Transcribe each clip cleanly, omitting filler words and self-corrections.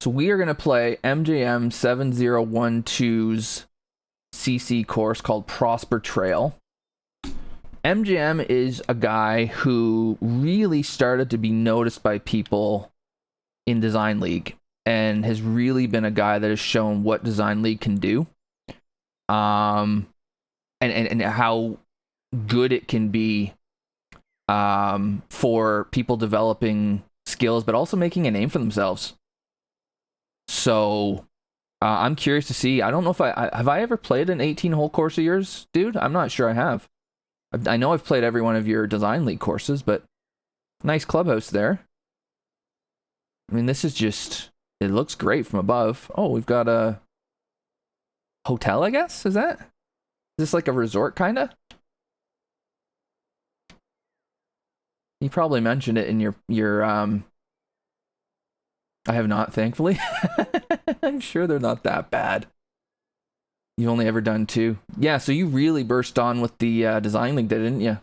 So we are going to play mjm7012's CC course called Prosper Trail. MJM is a guy who really started to be noticed by people in Design League and has really been a guy that has shown what Design League can do. And how good it can be for people developing skills, but also making a name for themselves. So I'm curious to see. I don't know if have I ever played an 18-hole course of yours, dude? I'm not sure I have. I know I've played every one of your Design League courses, but nice clubhouse there. I mean, this is just, it looks great from above. Oh, we've got a hotel, I guess? Is this like a resort, kind of? You probably mentioned it in your I have not, thankfully. I'm sure they're not that bad. You've only ever done 2. Yeah, so you really burst on with the Design League, didn't you?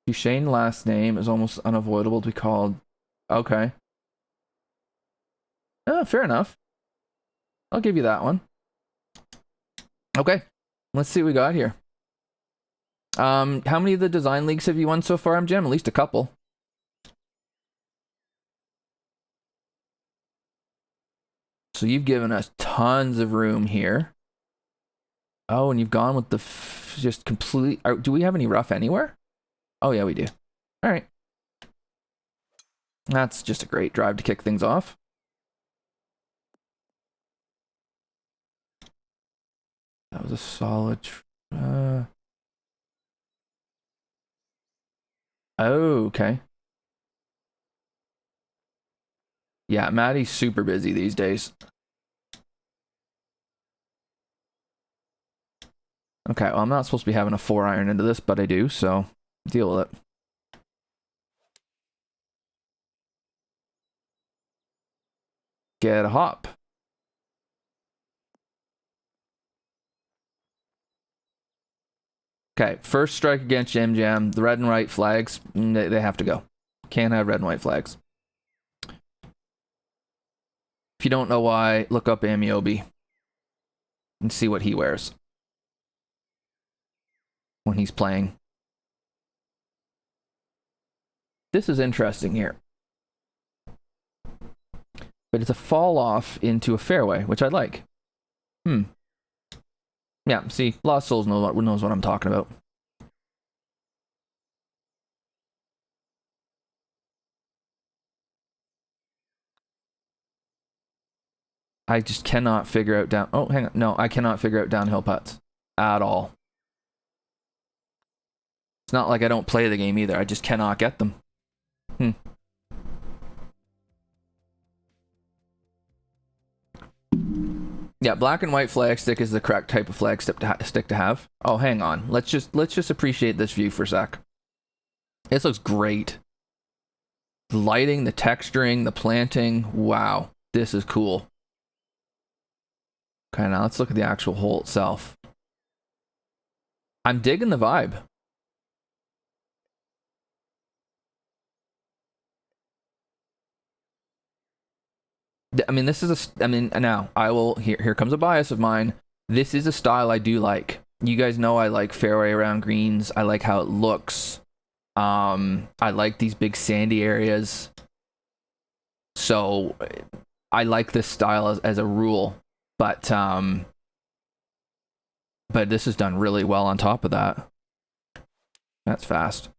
Duchesne last name is almost unavoidable to be called. Okay. Oh, fair enough. I'll give you that one. Okay. Let's see what we got here. How many of the Design Leagues have you won so far, MJM? At least a couple. So you've given us tons of room here. Oh, and you've gone with the just complete... do we have any rough anywhere? Oh, yeah, we do. All right. That's just a great drive to kick things off. That was a solid... oh, okay. Yeah, Maddie's super busy these days. Okay, well, I'm not supposed to be having a 4-iron into this, but I do, so deal with it. Get a hop. Okay, first strike against Jam Jam. The red and white flags, they have to go. Can't have red and white flags. If you don't know why, look up Ameobi and see what he wears when he's playing. This is interesting here. But it's a fall off into a fairway, which I like. Yeah, see, Lost Souls knows what I'm talking about. I just cannot figure out down... Oh, hang on. No, I cannot figure out downhill putts. At all. It's not like I don't play the game either. I just cannot get them. Yeah, black and white flag stick is the correct type of flag stick to have. Oh, hang on. Let's just appreciate this view for a sec. This looks great. The lighting, the texturing, the planting. Wow, this is cool. Okay, now let's look at the actual hole itself. I'm digging the vibe. I mean, this is now I will, here comes a bias of mine. This is a style I do like. You guys know I like fairway around greens. I like how it looks. I like these big sandy areas. So I like this style as a rule, but this is done really well on top of that. That's fast.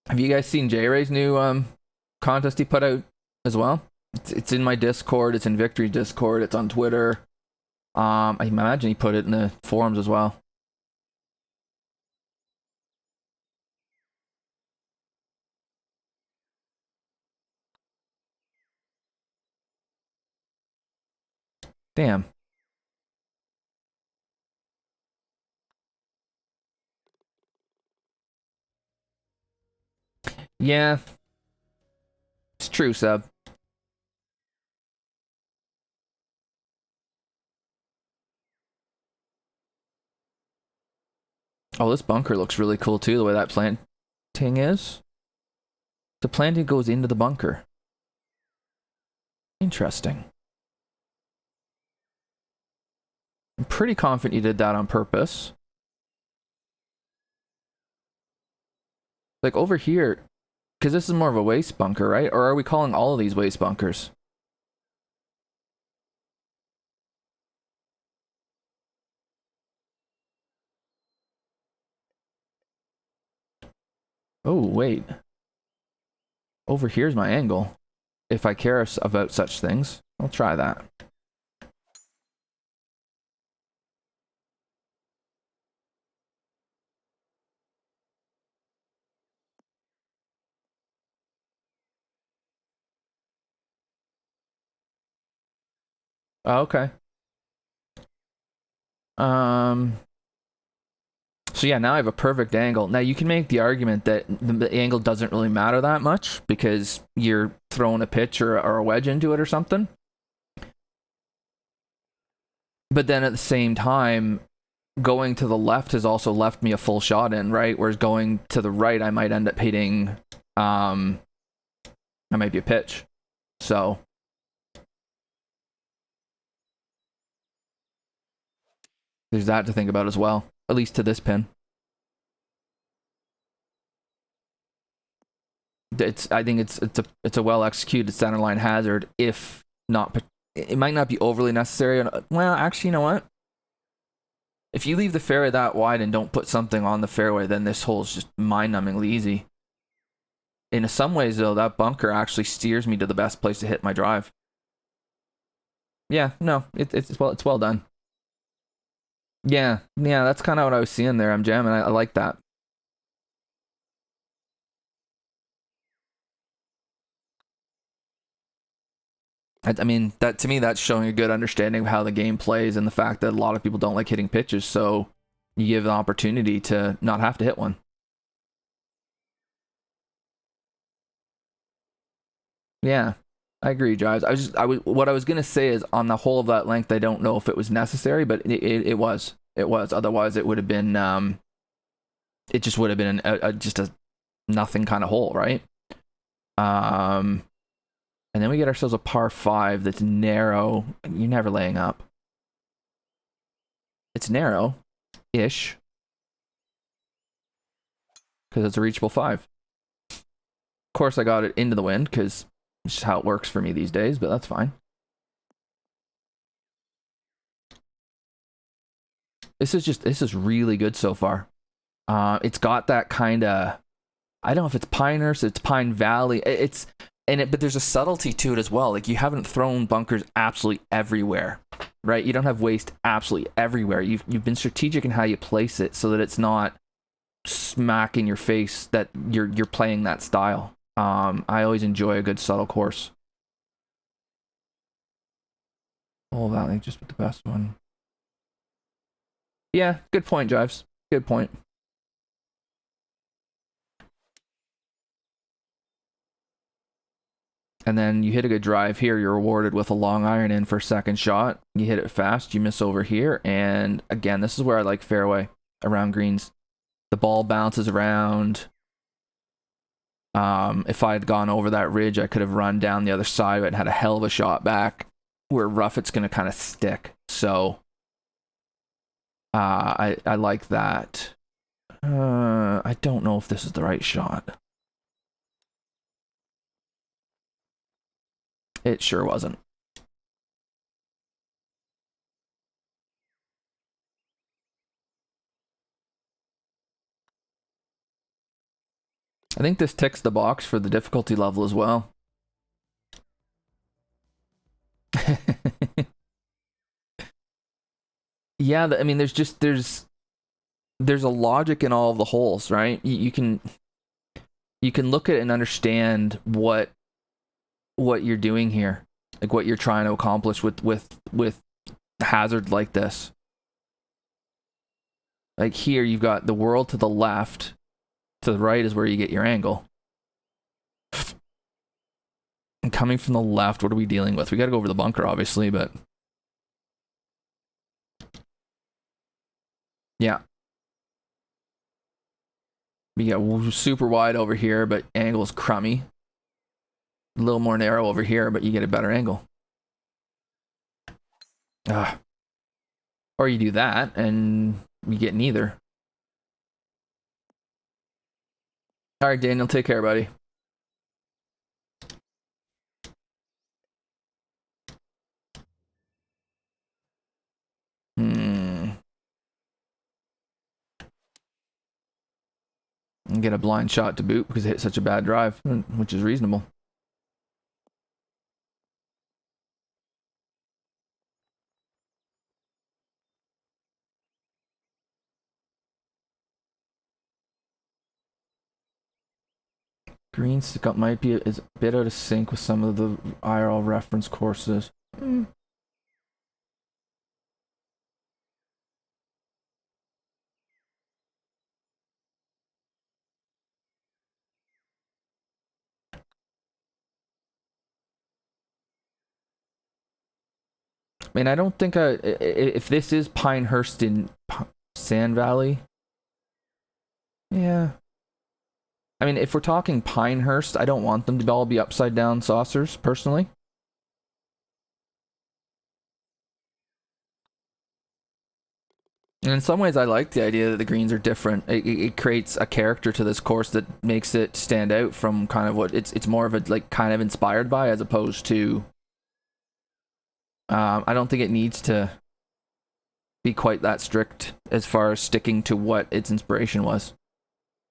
Have you guys seen J Ray's new contest he put out as well? It's in my Discord. It's in Victory's Discord. It's on Twitter. I imagine he put it in the forums as well. Damn. Yeah. It's true, Seb. Oh, this bunker looks really cool too, the way that planting is. The planting goes into the bunker. Interesting. I'm pretty confident you did that on purpose. Like over here, because this is more of a waste bunker, right? Or are we calling all of these waste bunkers? Oh, wait. Over here's my angle. If I care about such things, I'll try that. Oh, okay. So yeah, now I have a perfect angle. Now you can make the argument that the angle doesn't really matter that much because you're throwing a pitch or a wedge into it or something. But then at the same time, going to the left has also left me a full shot in, right? Whereas going to the right, I might end up hitting, I might be a pitch. So there's that to think about as well, at least to this pin. I think it's a well executed centerline hazard. If not, it might not be overly necessary. Well, actually, you know what? If you leave the fairway that wide and don't put something on the fairway, then this hole is just mind-numbingly easy. In some ways, though, that bunker actually steers me to the best place to hit my drive. Yeah, no, it's well done. Yeah, that's kind of what I was seeing there, MJM, and I like that. I mean, that to me, that's showing a good understanding of how the game plays and the fact that a lot of people don't like hitting pitches, so you give an opportunity to not have to hit one. Yeah, I agree, Giles. What I was gonna say is on the whole of that length, I don't know if it was necessary, but it was. It was. Otherwise, it would have been it just would have been just a nothing kind of hole, right? And then we get ourselves a par 5 that's narrow. You're never laying up. It's narrow-ish because it's a reachable 5. Of course, I got it into the wind because it's just how it works for me these days, but that's fine. This is really good so far. It's got that kind of, I don't know if it's Pinehurst, it's Pine Valley. But there's a subtlety to it as well. Like you haven't thrown bunkers absolutely everywhere, right? You don't have waste absolutely everywhere. You've been strategic in how you place it so that it's not smack in your face that you're playing that style. I always enjoy a good subtle course. Oh, Valley, just with the best one. Yeah, good point, Jives. Good point. And then you hit a good drive here, you're rewarded with a long iron in for second shot. You hit it fast, you miss over here, and again, this is where I like fairway around greens. The ball bounces around. If I had gone over that ridge, I could have run down the other side of it and had a hell of a shot back. Where rough, it's going to kind of stick. So I like that. I don't know if this is the right shot. It sure wasn't. I think this ticks the box for the difficulty level as well. Yeah, I mean, there's a logic in all of the holes, right? You can look at it and understand what you're doing here, like what you're trying to accomplish with hazard like this. Like here, you've got the whirl to the left, to the right is where you get your angle. And coming from the left, what are we dealing with? We got to go over the bunker, obviously, but yeah. You get super wide over here, but angle is crummy. A little more narrow over here, but you get a better angle. Or you do that, and you get neither. All right, Daniel, take care, buddy. And get a blind shot to boot because it hit such a bad drive, which is reasonable. Green stick-up might be is a bit out of sync with some of the IRL reference courses. I mean, I don't think if this is Pinehurst in Sand Valley, yeah. I mean, if we're talking Pinehurst, I don't want them to all be upside down saucers, personally. And in some ways, I like the idea that the greens are different. It creates a character to this course that makes it stand out from kind of what it's more of a like kind of inspired by, as opposed to. I don't think it needs to be quite that strict as far as sticking to what its inspiration was,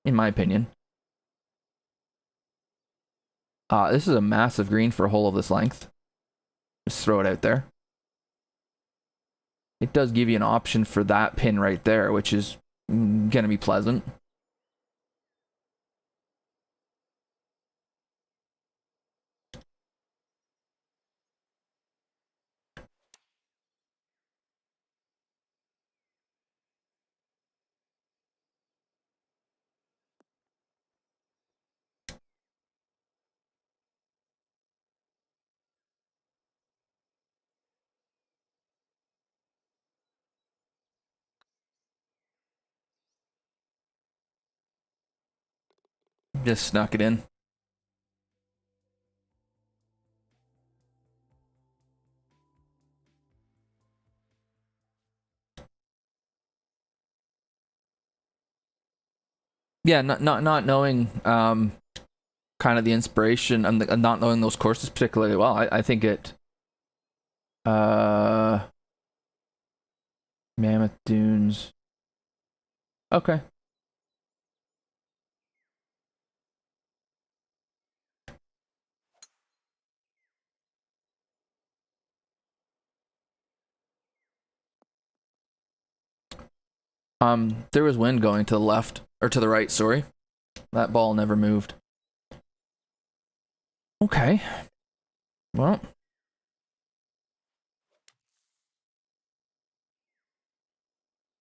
in my opinion. This is a massive green for a hole of this length. Just throw it out there. It does give you an option for that pin right there, which is going to be pleasant. Just snuck it in. Yeah, not knowing kind of the inspiration and not knowing those courses particularly well, I think it Mammoth Dunes. Okay. There was wind going to the left or to the right, sorry. That ball never moved. Okay. Well,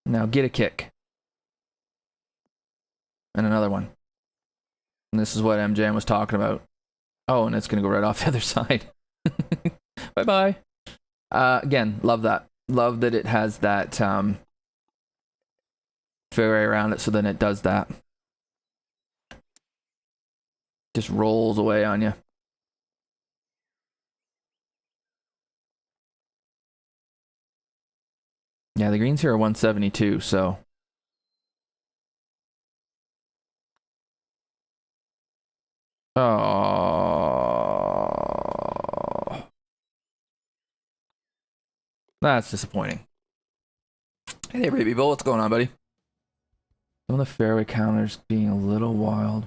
now get a kick. And another one. And this is what MJM was talking about. Oh, and it's going to go right off the other side. Bye-bye. Again, love that. Love that it has that fairway around it, so then it does that. Just rolls away on you. Yeah, the greens here are 172, so... Oh... That's disappointing. Hey, baby Bull, what's going on, buddy? Some of the fairway counters being a little wild.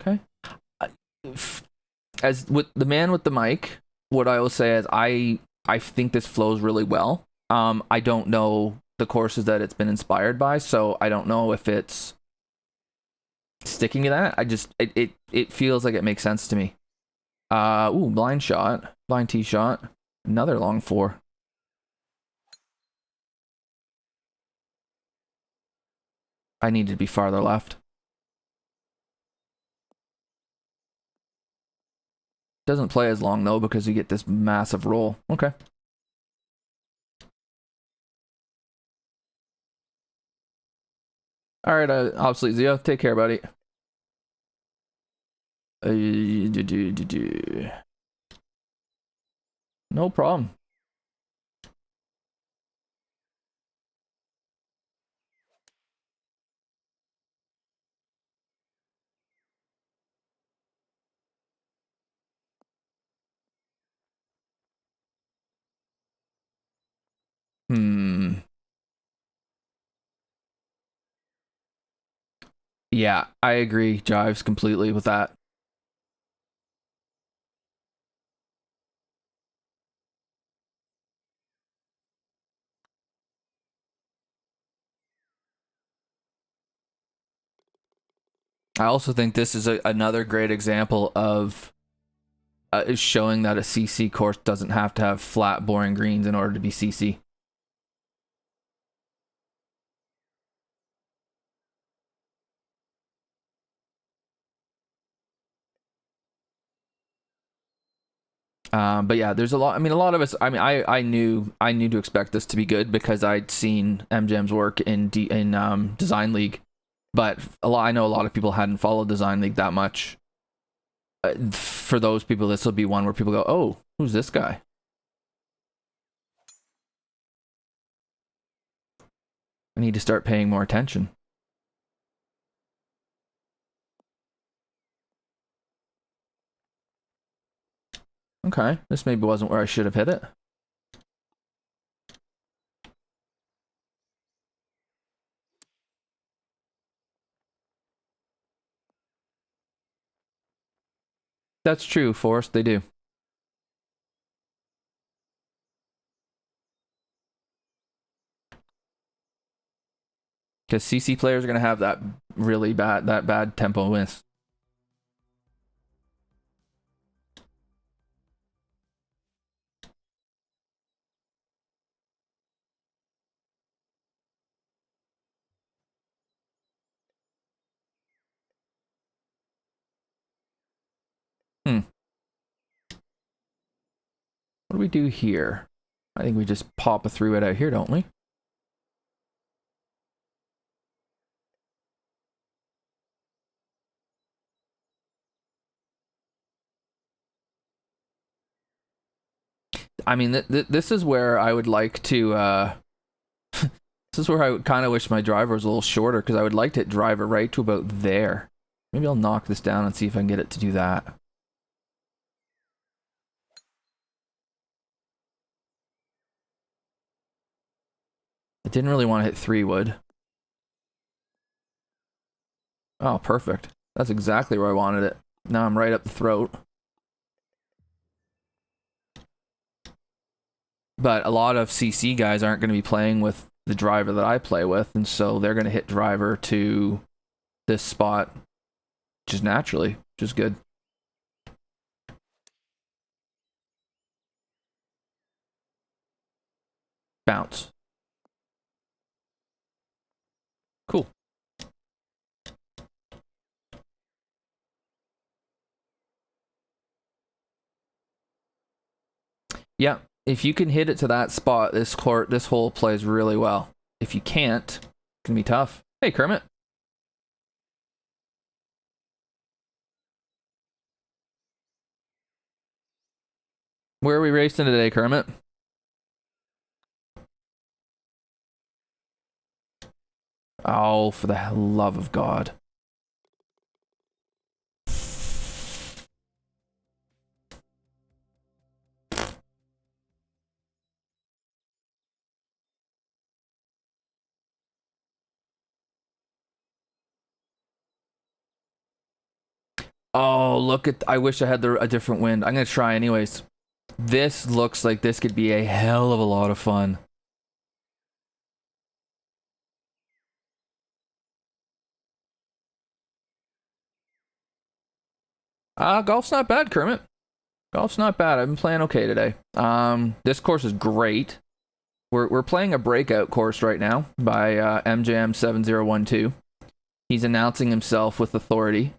Okay. As with the man with the mic, what I will say is I think this flows really well. I don't know the courses that it's been inspired by, so I don't know if it's sticking to that. It feels like it makes sense to me. Ooh, blind shot, blind tee shot, another long four. I need to be farther left. Doesn't play as long though because you get this massive roll. Okay. All right, obsolete Zio. Take care, buddy. No problem. Yeah, I agree. Jives completely with that. I also think this is another great example of is showing that a CC course doesn't have to have flat, boring greens in order to be CC. But yeah, there's a lot. I mean, a lot of us. I mean, I knew to expect this to be good because I'd seen MJM's work in Design League, but I know a lot of people hadn't followed Design League that much. For those people, this will be one where people go, "Oh, who's this guy?" I need to start paying more attention. Okay, this maybe wasn't where I should have hit it. That's true, Forrest. They do. Because CC players are going to have that bad tempo miss. What do we do here? I think we just pop a 3-wood out here, don't we? I mean, this is where I would like to. This is where I would kind of wish my driver was a little shorter because I would like to hit driver right to about there. Maybe I'll knock this down and see if I can get it to do that. I didn't really want to hit 3-wood. Oh, perfect. That's exactly where I wanted it. Now I'm right up the throat. But a lot of CC guys aren't going to be playing with the driver that I play with, and so they're going to hit driver to this spot just naturally, which is good. Bounce. Cool. Yeah, if you can hit it to that spot, this hole plays really well. If you can't, it can be tough. Hey, Kermit. Where are we racing today, Kermit? Oh, for the love of God. Oh, look at... I wish I had a different wind. I'm going to try anyways. This looks like this could be a hell of a lot of fun. Golf's not bad, Kermit. Golf's not bad. I've been playing okay today. This course is great. We're playing a breakout course right now by mjm7012. He's announcing himself with authority.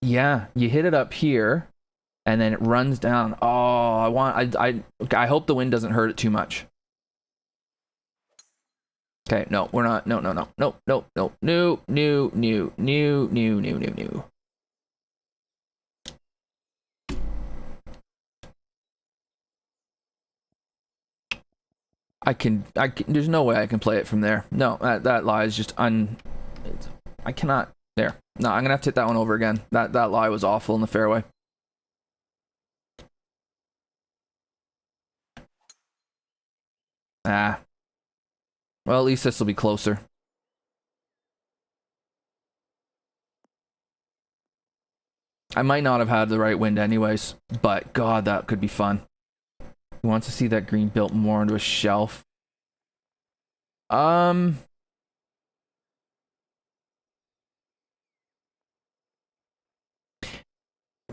Yeah, you hit it up here, and then it runs down. Oh, I hope the wind doesn't hurt it too much. Okay, no, we're not. No, no, no, no, no, no, no, no, no, no, no, no, no, no. There's no way I can play it from there. No, that lie is just I cannot. There. No, I'm gonna have to hit that one over again. That lie was awful in the fairway. Ah. Well, at least this will be closer. I might not have had the right wind anyways, but God, that could be fun. He wants to see that green built more into a shelf.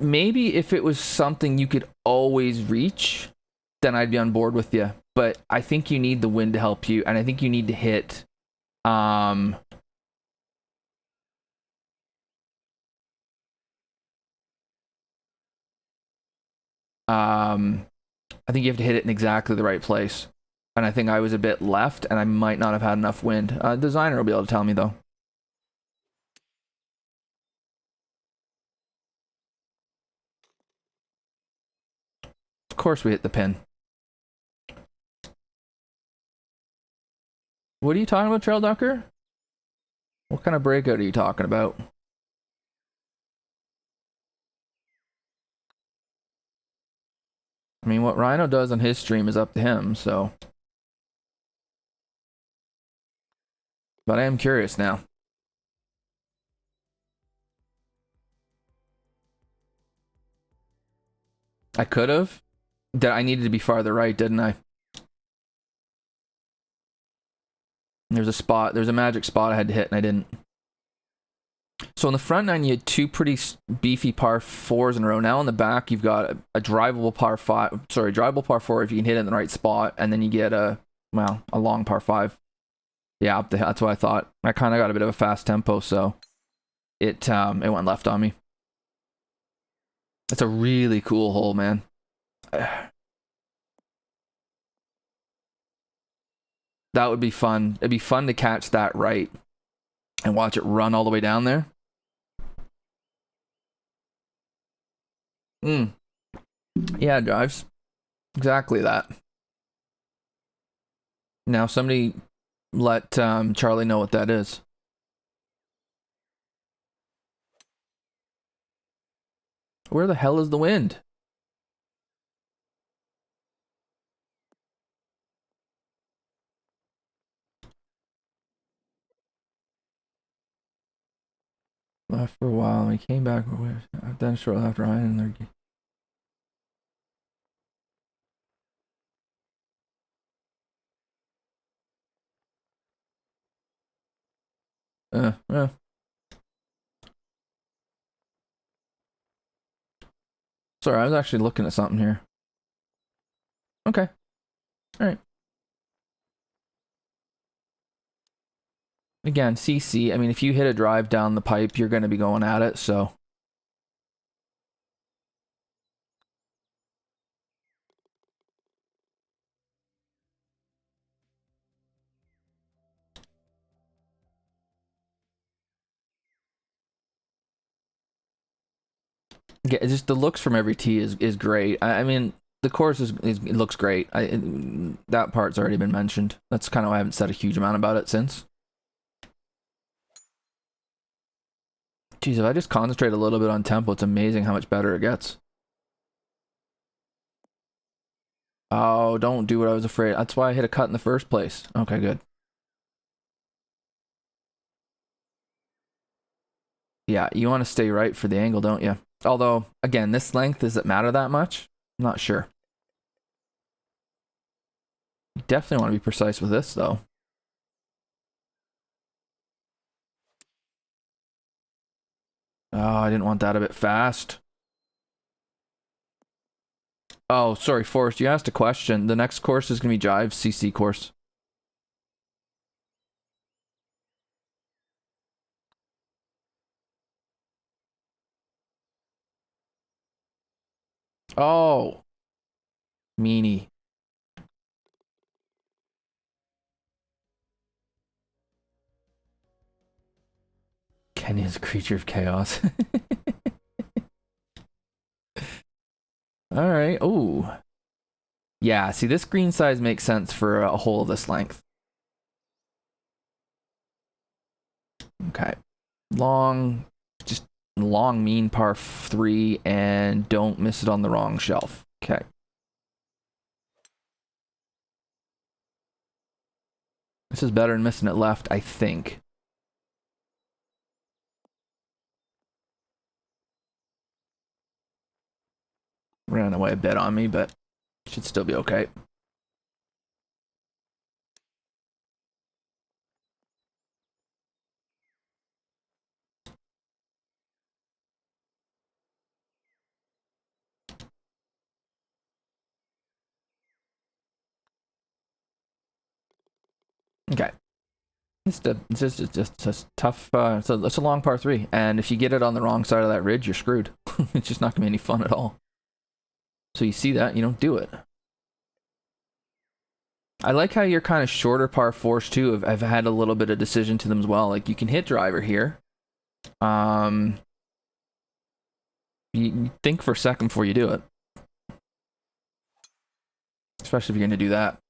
Maybe if it was something you could always reach, then I'd be on board with you. But I think you need the wind to help you, and I think you need to hit I think you have to hit it in exactly the right place. And I think I was a bit left, and I might not have had enough wind. Designer will be able to tell me, though. Of course we hit the pin. What are you talking about, Trail Ducker? What kind of breakout are you talking about? I mean, what Rhino does on his stream is up to him, so... But I am curious now. I could have. I needed to be farther right, didn't I? There's a spot. There's a magic spot I had to hit, and I didn't. So on the front nine, you had two pretty beefy par fours in a row. Now on the back, you've got a drivable par five. Sorry, drivable par four if you can hit it in the right spot, and then you get a long par five. Yeah, that's what I thought. I kind of got a bit of a fast tempo, so it went left on me. It's a really cool hole, man. That would be fun. It'd be fun to catch that right and watch it run all the way down there. Yeah, it drives. Exactly that. Now somebody let Charlie know what that is. Where the hell is the wind? Left for a while, and he came back. I've done shortly after I and they're... Yeah. Sorry, I was actually looking at something here. Okay. Alright. Again, CC, I mean, if you hit a drive down the pipe, you're going to be going at it, so... Yeah, it's just the looks from every tee is great. I mean, the course it looks great. That part's already been mentioned. That's kind of why I haven't said a huge amount about it since. Jeez, if I just concentrate a little bit on tempo, it's amazing how much better it gets. Oh, don't do what I was afraid. That's why I hit a cut in the first place. Okay, good. Yeah, you want to stay right for the angle, don't you? Although, again, this length, does it matter that much? I'm not sure. You definitely want to be precise with this, though. Oh, I didn't want that a bit fast. Oh, sorry, Forrest, you asked a question. The next course is going to be Jive CC course. Oh. Meanie. Kenny is a creature of chaos. Alright, ooh. Yeah, see, this green size makes sense for a hole of this length. Okay. Long, just long mean par 3, and don't miss it on the wrong shelf. Okay. This is better than missing it left, I think. Ran away a bit on me, but should still be okay. Okay. It's just a tough, it's a long par 3, and if you get it on the wrong side of that ridge, you're screwed. It's just not going to be any fun at all. So you see that, you don't do it. I like how your kind of shorter par 4s too have had a little bit of decision to them as well. Like, you can hit driver here. You think for a second before you do it. Especially if you're going to do that.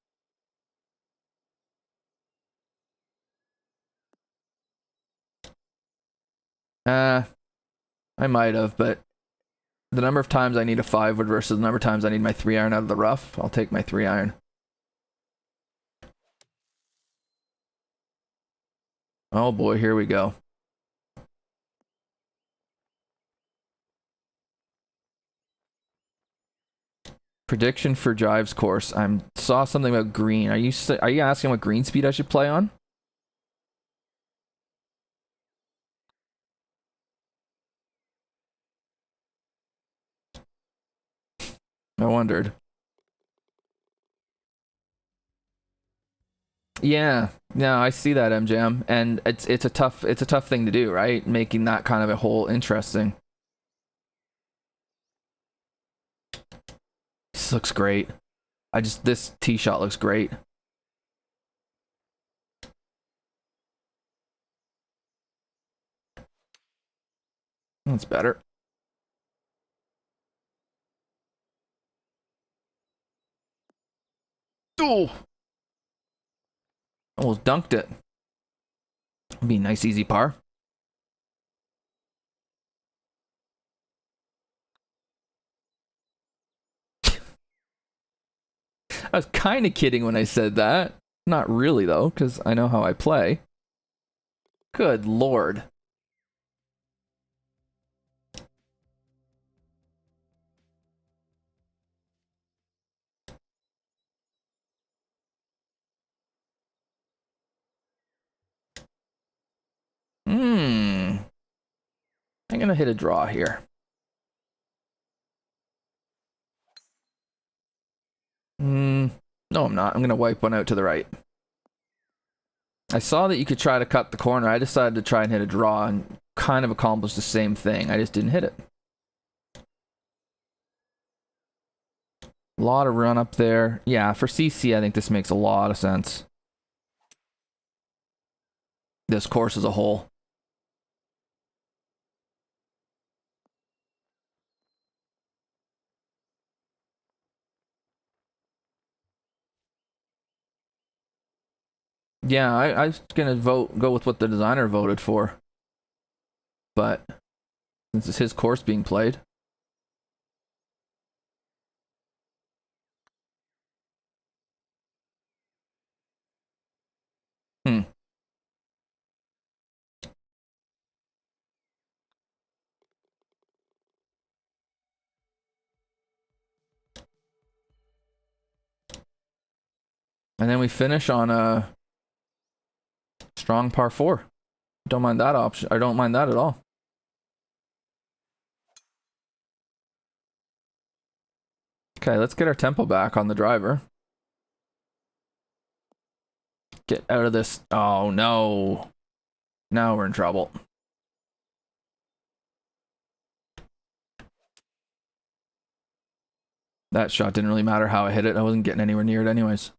I might have, but the number of times I need a 5-wood versus the number of times I need my 3-iron out of the rough, I'll take my 3-iron. Oh boy, here we go. Prediction for Jive's course. I saw something about green. Are you asking what green speed I should play on? I wondered. Yeah, no, I see that, MJM, and it's a tough thing to do, right? Making that kind of a hole interesting. This looks great. This tee shot looks great. That's better. Oh! Almost dunked it. It'll be a nice easy par. I was kind of kidding when I said that. Not really, though, because I know how I play. Good lord. I'm gonna hit a draw here. No, I'm not. I'm gonna wipe one out to the right. I saw that you could try to cut the corner. I decided to try and hit a draw and kind of accomplish the same thing. I just didn't hit it. A lot of run up there. Yeah, for CC, I think this makes a lot of sense. This course as a whole. Yeah, I was gonna go with what the designer voted for. But since it's his course being played. And then we finish on a strong par 4. Don't mind that option. I don't mind that at all. Okay, let's get our tempo back on the driver. Get out of this. Oh, no. Now we're in trouble. That shot didn't really matter how I hit it. I wasn't getting anywhere near it anyways.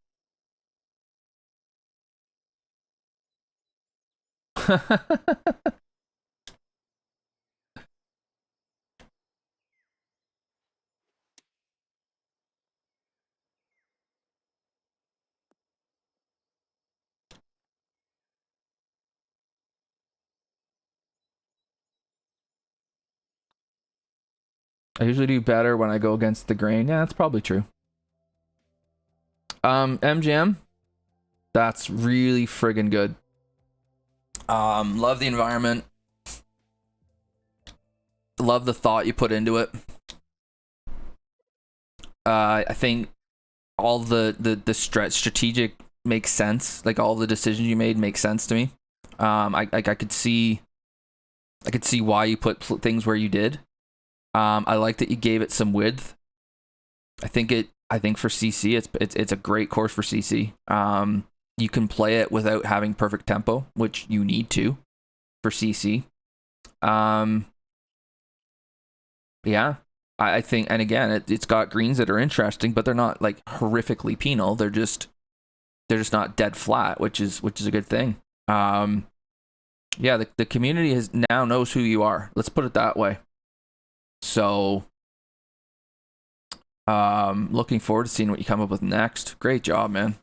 I usually do better when I go against the grain. Yeah, that's probably true. MGM, that's really friggin' good. Love the environment. Love the thought you put into it. I think all the strategic makes sense. Like all the decisions you made make sense to me. I could see why you put things where you did. I like that you gave it some width. I think for CC it's a great course for CC. You can play it without having perfect tempo, which you need to for CC. Yeah, I think, and again, it's got greens that are interesting, but they're not like horrifically penal. They're just not dead flat, which is a good thing. Yeah, the community now knows who you are. Let's put it that way. So, looking forward to seeing what you come up with next. Great job, man.